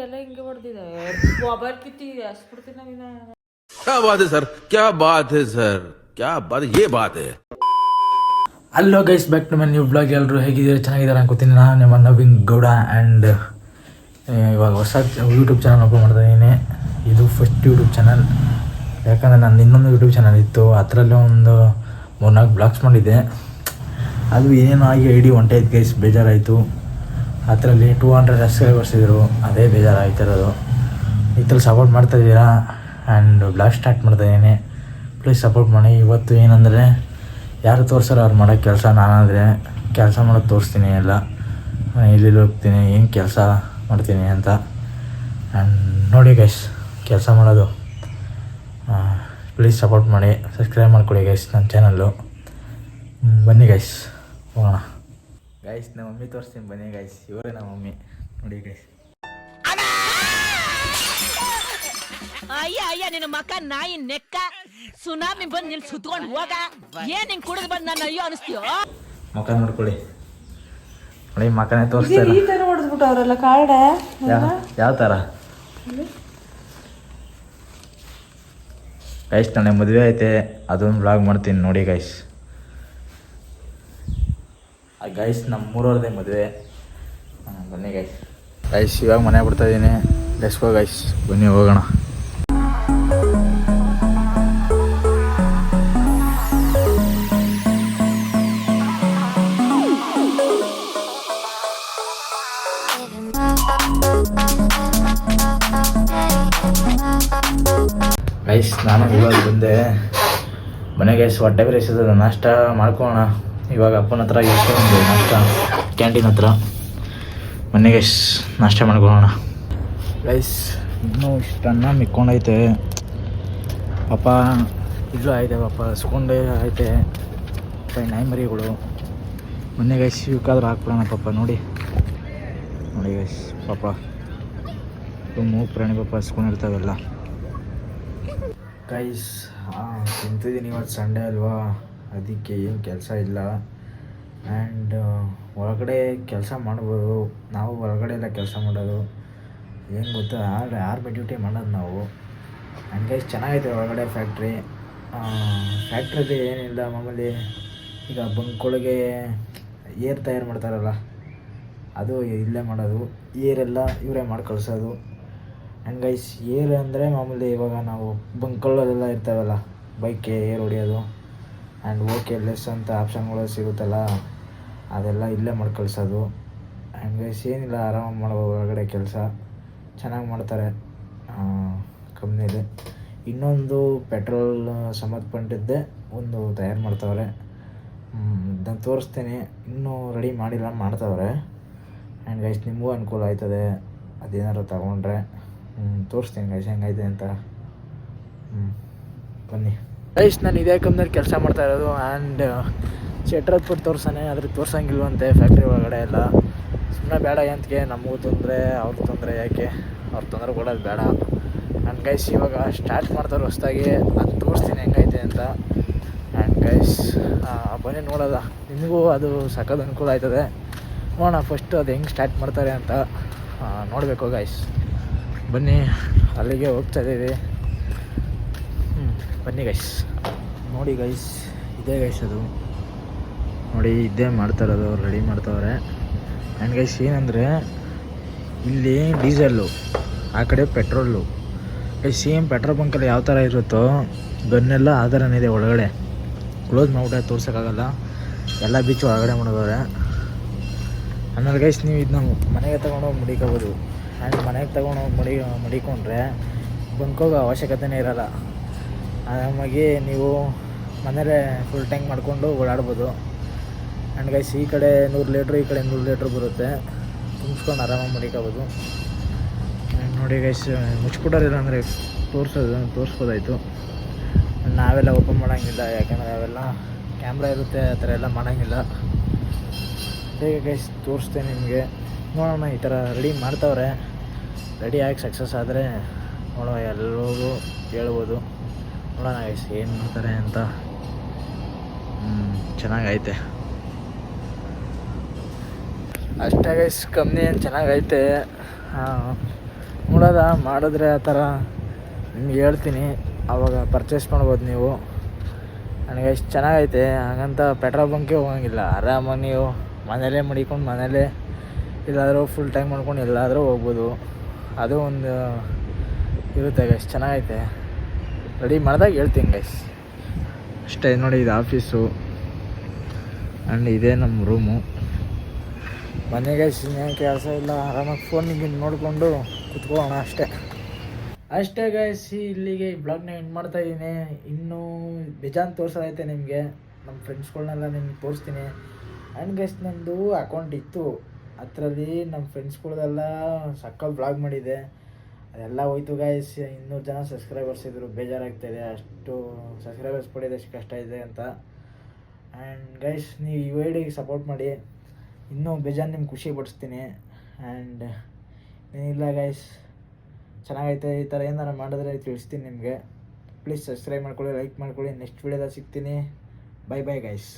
ಎಲ್ಲ ಹಿಂಗೆ ಹೊಡೆದಿದೆ ಮೊಬೈಲ್ ಕಿತ್ತಿ ಹಸ್ಬಿಡ್ತೀನಿ ನಾವಿನ. क्या बात है सर, क्या बात है सर, क्या बात है, ये बात है. Hello guys, back to my new blog. ಎಲ್ಲರೂ ಹೇಗಿದ್ದಾರೆ? ಚೆನ್ನಾಗಿದ್ದಾರೆ ಅನ್ಕೋತೀನಿ. ನಾನು ನಿಮ್ಮ ನವೀನ್ ಗೌಡ ಆ್ಯಂಡ್ ಇವಾಗ ಹೊಸ ಯೂಟ್ಯೂಬ್ ಚಾನಲ್ ಓಪನ್ ಮಾಡ್ತಾಯಿದ್ದೀನಿ. ಇದು ಫಸ್ಟ್ ಯೂಟ್ಯೂಬ್ ಚಾನಲ್. ಯಾಕಂದರೆ ನಾನು ಇನ್ನೊಂದು ಯೂಟ್ಯೂಬ್ ಚಾನಲ್ ಇತ್ತು, ಅದರಲ್ಲೇ ಒಂದು 3-4 ಬ್ಲಾಗ್ಸ್ ಮಾಡಿದ್ದೆ. ಅದು ಏನಾಗಿ ಐ ಡಿ ಹೊಂಟೈತೆ ಗೈಸ್, ಬೇಜಾರಾಯಿತು. ಅದರಲ್ಲಿ 200 ಸಬ್ಸ್ಕ್ರೈಬರ್ಸ್ ಇದ್ದರು, ಅದೇ ಬೇಜಾರಾಯ್ತಿರೋದು. ಈ ಥರ ಸಪೋರ್ಟ್ ಮಾಡ್ತಾಯಿದ್ದೀರಾ ಆ್ಯಂಡ್ ಬ್ಲಾಗ್ ಸ್ಟಾರ್ಟ್ ಮಾಡ್ತಾಯಿದ್ದೀನಿ. ಪ್ಲೀಸ್ ಸಪೋರ್ಟ್ ಮಾಡಿ. ಇವತ್ತು ಏನಂದರೆ ಯಾರು ತೋರಿಸ್ತಾರೋ ಅವ್ರು ಮಾಡೋ ಕೆಲಸ. ನಾನಾದರೆ ಕೆಲಸ ಮಾಡೋದು ತೋರಿಸ್ತೀನಿ, ಎಲ್ಲ ಇಲ್ಲಿ ಹೋಗ್ತೀನಿ, ಏನು ಕೆಲಸ ಮಾಡ್ತೀನಿ ಅಂತ. ಆ್ಯಂಡ್ ನೋಡಿ ಗೈಸ್, ಕೆಲಸ ಮಾಡೋದು. ಪ್ಲೀಸ್ ಸಪೋರ್ಟ್ ಮಾಡಿ, ಸಬ್ಸ್ಕ್ರೈಬ್ ಮಾಡ್ಕೊಳ್ಳಿ ಗೈಸ್ ನನ್ನ ಚಾನಲ್ಲು. ಬನ್ನಿ ಗೈಸ್ ಹೋಗೋಣ. ಗೈಸ್ ನಮ್ಮ ಮಮ್ಮಿ ತೋರಿಸ್ತೀನಿ, ಬನ್ನಿ ಗೈಸ್. ಇವರೇ ನಮ್ಮ ಮಮ್ಮಿ, ನೋಡಿ ಗೈಸ್. ಅಯ್ಯ ಅಯ್ಯ ನಿನ್ನ ಮಕ್ಕ ನಾಯಿ ನೆಕ್ಕ ಸುನಾಮಿ ಬಂದು ನಿನ್ ಸುತ್ಕೊಂಡು ಹೋಗ. ಏನ್ ಹಿಂಗ್ ಕುಡಿದು ಬಂದು ನನ್ನ ಅಯ್ಯೋ ಅನಿಸ್ತೀಯೋ? ಮಕ ನೋಡ್ಕೊಳ್ಳಿ, ನೋಡಿ ಮಕನೇ ತೋರಿಸ್ತಾ ಈ ತರ ಹೊಡೆದ್ಬಿಟ್ಟು ಅವರೆಲ್ಲ ಕಾರ್ಡ ಯಾವ ಥರ. ಗೈಸ್ ನನಗೆ ಮದುವೆ ಐತೆ, ಅದೊಂದು ಬ್ಲಾಗ್ ಮಾಡ್ತೀನಿ ನೋಡಿ ಗೈಸ್. ಗೈಸ್ ನಮ್ಮ ಮೂರವ್ರದೇ ಮದುವೆ. ಬನ್ನಿ ಗೈಸ್. ಗೈಸ್ ಇವಾಗ ಮನೆ ಬಿಡ್ತಾಯಿದ್ದೀನಿ. ಲೆಟ್ಸ್ ಗೋ ಗೈಸ್, ಬನ್ನಿ ಹೋಗೋಣ. ಗೈಸ್ ನಾನು ಇವಾಗ ಬಂದೆ ಮನೆ ಗೈಸ್. ಹೊಟ್ಟೆ ಬೇರೆ ಎಸೆದ, ನಾಷ್ಟ ಮಾಡ್ಕೊಳ್ಳೋಣ ಇವಾಗ. ಅಪ್ಪನ ಹತ್ರ ಇಟ್ಕೊಂಡು ನಾಷ್ಟ ಕ್ಯಾಂಟೀನ್ ಹತ್ರ. ಮನೆ ಗೈಸ್ ನಾಷ್ಟ ಮಾಡ್ಕೊಳ್ಳೋಣ ಗೈಸ್. ಇನ್ನೂ ಇಷ್ಟನ್ನ ಮಿಕ್ಕೊಂಡೈತೆ ಪಾಪ. ಇಲ್ಲೂ ಐತೆ ಪಾಪ, ಹಸ್ಕೊಂಡೇ ಐತೆ ನಾಯಿ ಮರಿಗಳು. ಮೊನ್ನೆ ಗೈಸ್ ಇವಕ್ಕಾದ್ರೂ ಹಾಕ್ಬಿಡೋಣ ಪಾಪ. ನೋಡಿ ನೋಡಿ ಗೈಸ್, ಪಾಪ ಮೂಗು ಪ್ರಾಣಿ ಪಾಪ ಹಸ್ಕೊಂಡಿರ್ತಾವೆಲ್ಲ ಗೈಸ್. ತಿಂತಿದ್ದೀನಿ, ಇವತ್ತು ಸಂಡೇ ಅಲ್ವಾ, ಅದಕ್ಕೆ ಏನು ಕೆಲಸ ಇಲ್ಲ. ಆ್ಯಂಡ್ ಒಳಗಡೆ ಕೆಲಸ ಮಾಡ್ಬೋದು ನಾವು. ಹೊರಗಡೆ ಎಲ್ಲ ಕೆಲಸ ಮಾಡೋದು ಏನು ಗೊತ್ತಾ, ಆರ್ಮಿ ಡ್ಯೂಟಿ ಮಾಡೋದು ನಾವು. ಆ್ಯಂಡ್ ಗೈಸ್ ಚೆನ್ನಾಗೈತೆ ಒಳಗಡೆ ಫ್ಯಾಕ್ಟ್ರಿ. ಫ್ಯಾಕ್ಟ್ರಿಯಲ್ಲಿ ಏನಿಲ್ಲ, ಮಾಮೂಲಿ ಈಗ ಬಂಕ್ಗಳಿಗೆ ಏರ್ ತಯಾರು ಮಾಡ್ತಾರಲ್ಲ, ಅದು ಇಲ್ಲೇ ಮಾಡೋದು. ಏರೆಲ್ಲ ಇವರೇ ಮಾಡಿ ಕಳಿಸೋದು. ಆ್ಯಂಡ್ ಗೈಸ್ ಏರ್ ಅಂದರೆ ಮಾಮೂಲಿ ಇವಾಗ ನಾವು ಬಂಕ್ಗಳಲ್ಲೆಲ್ಲ ಇರ್ತಾವಲ್ಲ, ಬೈಕ್ಗೆ ಏರ್ ಹೊಡಿಯೋದು. ಆ್ಯಂಡ್ ಓಕೆ ಲೆಸ್ ಅಂತ ಆಪ್ಷನ್ಗಳು ಸಿಗುತ್ತಲ್ಲ, ಅದೆಲ್ಲ ಇಲ್ಲೇ ಮಾಡಿ ಕಳಿಸೋದು. ಆ್ಯಂಡ್ ಗೈಸ್ ಏನಿಲ್ಲ, ಆರಾಮಾಗಿ ಮಾಡ್ಬೋದು ಹೊರಗಡೆ ಕೆಲಸ. ಚೆನ್ನಾಗಿ ಮಾಡ್ತಾರೆ ಕಂಪ್ನಿಲಿ. ಇನ್ನೊಂದು ಪೆಟ್ರೋಲ್ ಸಂಬಂಧಪಟ್ಟಿದ್ದೆ ಒಂದು ತಯಾರು ಮಾಡ್ತಾವ್ರೆ, ಅದನ್ನು ತೋರಿಸ್ತೀನಿ. ಇನ್ನೂ ರೆಡಿ ಮಾಡಿಲ್ಲ, ಮಾಡ್ತಾವ್ರೆ. ಆ್ಯಂಡ್ ಗೈಸ್ ನಿಮಗೂ ಅನುಕೂಲ ಆಯ್ತದೆ ಅದೇನಾದ್ರು ತಗೊಂಡ್ರೆ. ತೋರಿಸ್ತೀನಿ ಗೈಸ್ ಹೆಂಗೈತೆ ಅಂತ. ಬನ್ನಿ ಗೈಸ್. ನಾನು ಇದೇ ಕಂಪ್ನಿಯಲ್ಲಿ ಕೆಲಸ ಮಾಡ್ತಾ ಇರೋದು. ಆ್ಯಂಡ್ ಶೆಟ್ರ್ ಹತ್ಬಿಟ್ಟು ತೋರ್ಸಾನೆ, ಅದ್ರ ತೋರ್ಸಂಗಿಲ್ವಂತೆ ಫ್ಯಾಕ್ಟ್ರಿ ಒಳಗಡೆ ಎಲ್ಲ. ಸುಮ್ಮನೆ ಬೇಡ ಅಂತಕ್ಕೆ, ನಮಗೂ ತೊಂದರೆ ಅವ್ರಿಗೆ ತೊಂದರೆ, ಯಾಕೆ ಅವ್ರ ತೊಂದರೆ ಕೊಡೋದು ಬೇಡ. ಆ್ಯಂಡ್ ಗೈಸ್ ಇವಾಗ ಸ್ಟಾರ್ಟ್ ಮಾಡ್ತಾರೆ ಹೊಸ್ದಾಗಿ, ಅದು ತೋರಿಸ್ತೀನಿ ಹೆಂಗೈತೆ ಅಂತ. ಆ್ಯಂಡ್ ಗೈಸ್ ಬನ್ನಿ ನೋಡೋದ, ನಿಮಗೂ ಅದು ಸಖತ್ ಅನುಕೂಲ ಆಯ್ತದೆ. ನೋಡೋಣ ಫಸ್ಟು ಅದು ಹೆಂಗೆ ಸ್ಟಾರ್ಟ್ ಮಾಡ್ತಾರೆ ಅಂತ ನೋಡಬೇಕು ಗೈಸ್. ಬನ್ನಿ ಅಲ್ಲಿಗೆ ಹೋಗ್ತಾಯಿದ್ದೀವಿ. ಬನ್ನಿ ಗೈಸ್. ನೋಡಿ ಗೈಸ್, ಇದೇ ಗೈಸ್ ಅದು ನೋಡಿ, ಇದೇ ಮಾಡ್ತಾಯಿರೋದು, ರೆಡಿ ಮಾಡ್ತಾವ್ರೆ. ಆ್ಯಂಡ್ ಗೈಸ್ ಏನಂದರೆ ಇಲ್ಲಿ ಡೀಸೆಲ್ಲು, ಆ ಕಡೆ ಪೆಟ್ರೋಲು. ಗೈಸ್ ಸೇಮ್ ಪೆಟ್ರೋಲ್ ಬಂಕಲ್ಲಿ ಯಾವ ಥರ ಇರುತ್ತೋ ಗನ್ನೆಲ್ಲ ಆ ಥರನೇ ಇದೆ ಒಳಗಡೆ. ಕ್ಲೋಸ್ ಮಾಡಿಬಿಟ್ಟೆ, ತೋರ್ಸೋಕ್ಕಾಗಲ್ಲ, ಎಲ್ಲ ಬೀಚ್ ಒಳಗಡೆ ಮಾಡಿದವ್ರೆ. ಆಮೇಲೆ ಗೈಸ್ ನೀವು ಇದನ್ನ ಮನೆಗೆ ತೊಗೊಂಡೋಗಿ ಮಡಿಕೋಬೋದು. ಆ್ಯಂಡ್ ಮನೆಗೆ ತೊಗೊಂಡೋಗಿ ಮಡಿಕೊಂಡ್ರೆ ಬಂಕೋಗೋ ಅವಶ್ಯಕತೆನೇ ಇರೋಲ್ಲ. ಆರಾಮಾಗಿ ನೀವು ಮನೇಲೇ ಫುಲ್ ಟ್ಯಾಂಕ್ ಮಾಡಿಕೊಂಡು ಓಡಾಡ್ಬೋದು. ಆ್ಯಂಡ್ ಗೈಸ್ ಈ ಕಡೆ 100 ಲೀಟ್ರ್, ಈ ಕಡೆ 100 ಲೀಟ್ರ್ ಬರುತ್ತೆ, ತುಂಬಿಸ್ಕೊಂಡು ಆರಾಮಾಗಿ ಮಡಿಕೋಬೋದು. ಆ್ಯಂಡ್ ನೋಡಿ ಗೈಸ್, ಮುಚ್ಚಿಬಿಟ್ಟೋರಿಲ್ಲ ಅಂದರೆ ತೋರಿಸ್ಬೋದಾಯಿತು. ನಾವೆಲ್ಲ ಓಪನ್ ಮಾಡೋಂಗಿಲ್ಲ, ಯಾಕೆಂದರೆ ಅವೆಲ್ಲ ಕ್ಯಾಮ್ರಾ ಇರುತ್ತೆ, ಆ ಥರ ಎಲ್ಲ ಮಾಡೋಂಗಿಲ್ಲ. ಹೇಗೆ ಗೈಸ್ ತೋರಿಸ್ತೇನೆ ನಿಮಗೆ. ನೋಡೋಣ, ಈ ಥರ ರೆಡಿ ಮಾಡ್ತಾವ್ರೆ. ರೆಡಿ ಆಗಿ ಸಕ್ಸಸ್ ಆದರೆ ನೋಡೋಣ, ಎಲ್ಲರಿಗೂ ಹೇಳ್ಬೋದು. ನೋಡೋಣ ಗೈಸ್ ಏನು ಮಾಡ್ತಾರೆ ಅಂತ. ಚೆನ್ನಾಗೈತೆ ಅಷ್ಟೇ ಗೈಸ್. ಕಂಪ್ನಿ ಏನು ಚೆನ್ನಾಗೈತೆ. ಕೂಲ್ ಅದ, ಮಾಡಿದ್ರೆ ಆ ಥರ ನಿಮ್ಗೆ ಹೇಳ್ತೀನಿ, ಆವಾಗ ಪರ್ಚೇಸ್ ಮಾಡ್ಬೋದು ನೀವು. ನನಗೆ ಎಷ್ಟು ಚೆನ್ನಾಗೈತೆ, ಹಾಗಂತ ಪೆಟ್ರೋಲ್ ಬಂಕೇ ಹೋಗಂಗಿಲ್ಲ. ಆರಾಮಾಗಿ ನೀವು ಮನೇಲೇ ಮಡಿಕೊಂಡು ಮನೇಲೇ ಎಲ್ಲಾದರೂ ಫುಲ್ ಟೈಮ್ ಮಾಡ್ಕೊಂಡು ಎಲ್ಲಾದರೂ ಹೋಗ್ಬೋದು. ಅದು ಒಂದು ಇರುತ್ತೆ ಗೈಸ್, ಚೆನ್ನಾಗೈತೆ. ರೆಡಿ ಮಾಡಿದಾಗ ಹೇಳ್ತೀನಿ ಗೈಸ್. ಅಷ್ಟೇ ನೋಡಿ, ಇದು ಆಫೀಸು ಆ್ಯಂಡ್ ಇದೇ ನಮ್ಮ ರೂಮು. ಮನೆಗೆ ಇನ್ನೇನು ಕೆಲಸ ಇಲ್ಲ, ಆರಾಮಾಗಿ ಫೋನಿಗೆ ನೋಡಿಕೊಂಡು ಕುತ್ಕೊಳ್ಳೋಣ ಅಷ್ಟೇ ಗೈಸ್. ಇಲ್ಲಿಗೆ ಈ ಬ್ಲಾಗ್ನ ಎಂಡ್ ಮಾಡ್ತಾಯಿದ್ದೀನಿ. ಇನ್ನೂ ಬೇಜಾನ್ ತೋರಿಸೋದೈತೆ ನಿಮಗೆ, ನಮ್ಮ ಫ್ರೆಂಡ್ಸ್ಗಳ್ನೆಲ್ಲ ನಿಮ್ಗೆ ತೋರಿಸ್ತೀನಿ. ಆ್ಯಂಡ್ ಗೈಸ್, ನಮ್ಮದು ಅಕೌಂಟ್ ಇತ್ತು, ಅದರಲ್ಲಿ ನಮ್ಮ ಫ್ರೆಂಡ್ಸ್ಗಳ್ದೆಲ್ಲ ಸಕ್ಕಲ್ ಬ್ಲಾಗ್ ಮಾಡಿದ್ದೆ, ಅದೆಲ್ಲ ಹೋಯ್ತು ಗೈಸ್. 200 ಜನ ಸಬ್ಸ್ಕ್ರೈಬರ್ಸ್ ಇದ್ದರು, ಬೇಜಾರಾಗ್ತಾಯಿದೆ. ಅಷ್ಟು ಸಬ್ಸ್ಕ್ರೈಬರ್ಸ್ ಪಡೆಯೋದು ಎಷ್ಟು ಕಷ್ಟ ಇದೆ ಅಂತ. ಆ್ಯಂಡ್ ಗೈಸ್, ನೀವು ಈ ವಿಡಿಯೋಗೆ ಸಪೋರ್ಟ್ ಮಾಡಿ, ಇನ್ನೂ ಬೇಜಾರು ನಿಮ್ಗೆ ಖುಷಿ ಪಡಿಸ್ತೀನಿ. ಆ್ಯಂಡ್ ಏನಿಲ್ಲ ಗೈಸ್, ಚೆನ್ನಾಗೈತೆ. ಈ ಥರ ಏನಾರು ಮಾಡಿದ್ರೆ ತಿಳಿಸ್ತೀನಿ ನಿಮಗೆ. ಪ್ಲೀಸ್ ಸಬ್ಸ್ಕ್ರೈಬ್ ಮಾಡ್ಕೊಳ್ಳಿ, ಲೈಕ್ ಮಾಡ್ಕೊಳ್ಳಿ. ನೆಕ್ಸ್ಟ್ ವಿಡಿಯೋದಾಗ ಸಿಗ್ತೀನಿ. Bye guys.